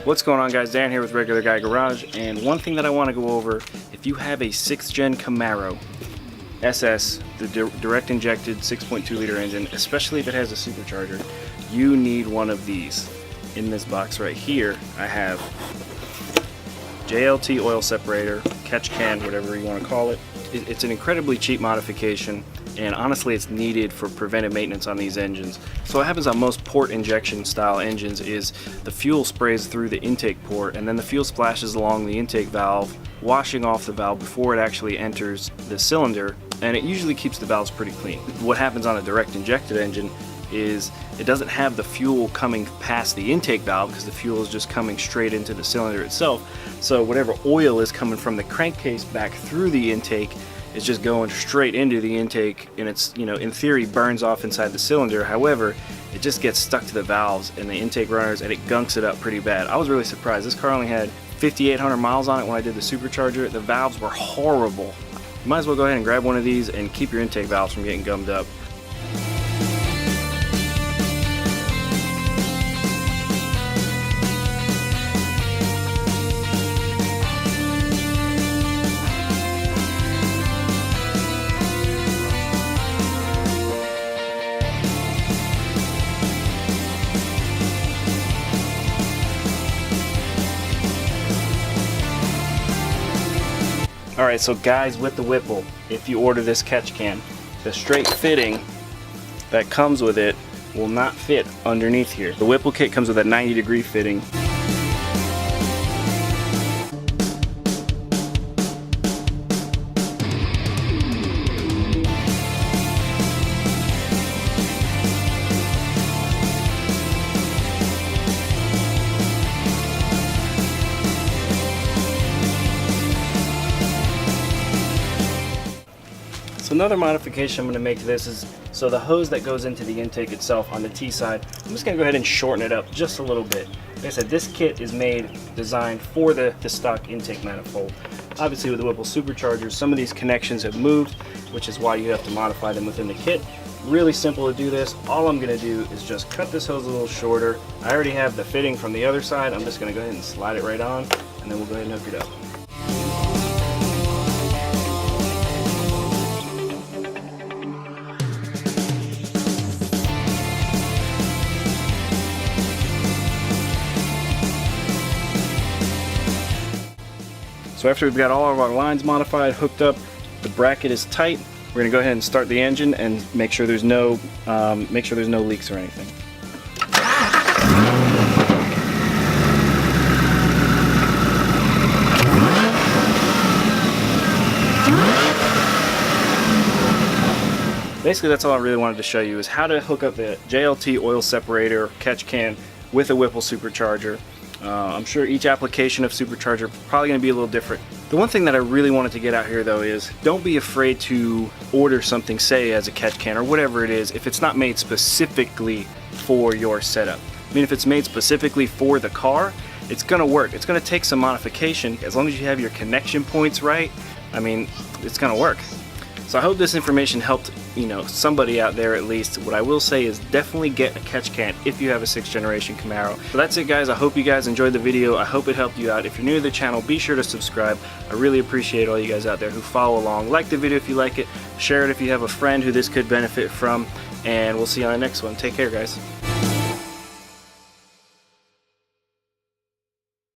What's going on, guys? Dan here with Regular Guy Garage, and one thing that I want to go over, if you have a 6th gen Camaro SS, the direct injected 6.2 liter engine, especially if it has a supercharger, you need one of these. In this box right here, I have JLT oil separator, catch can, whatever you want to call it. It's an incredibly cheap modification, and honestly it's needed for preventive maintenance on these engines. So what happens on most port injection style engines is the fuel sprays through the intake port, and then the fuel splashes along the intake valve, washing off the valve before it actually enters the cylinder, and it usually keeps the valves pretty clean. What happens on a direct injected engine is it doesn't have the fuel coming past the intake valve because the fuel is just coming straight into the cylinder itself. So whatever oil is coming from the crankcase back through the intake is just going straight into the intake, and it's, you know, in theory burns off inside the cylinder. However, it just gets stuck to the valves and the intake runners, and it gunks it up pretty bad. I was really surprised. This car only had 5,800 miles on it when I did the supercharger. The valves were horrible. You might as well go ahead and grab one of these and keep your intake valves from getting gummed up. Alright, so guys, with the Whipple, if you order this catch can, the straight fitting that comes with it will not fit underneath here. The Whipple kit comes with a 90-degree fitting. So another modification I'm going to make to this is, so the hose that goes into the intake itself on the T side, I'm just going to go ahead and shorten it up just a little bit. Like I said, this kit is designed for the stock intake manifold. Obviously with the Whipple Superchargers, some of these connections have moved, which is why you have to modify them within the kit. Really simple to do this. All I'm going to do is just cut this hose a little shorter. I already have the fitting from the other side. I'm just going to go ahead and slide it right on, and then we'll go ahead and hook it up. So after we've got all of our lines modified, hooked up, the bracket is tight, we're going to go ahead and start the engine and make sure there's no leaks or anything. Basically, that's all I really wanted to show you, is how to hook up the JLT oil separator catch can with a Whipple Supercharger. I'm sure each application of Supercharger probably going to be a little different. The one thing that I really wanted to get out here though is, don't be afraid to order something, say as a catch can or whatever it is, if it's not made specifically for your setup. I mean, if it's made specifically for the car, it's going to work. It's going to take some modification. As long as you have your connection points right, I mean, it's going to work. So I hope this information helped, you know, somebody out there at least. What I will say is definitely get a catch can if you have a 6th generation Camaro. So that's it, guys. I hope you guys enjoyed the video. I hope it helped you out. If you're new to the channel, be sure to subscribe. I really appreciate all you guys out there who follow along. Like the video if you like it. Share it if you have a friend who this could benefit from. And we'll see you on the next one. Take care, guys.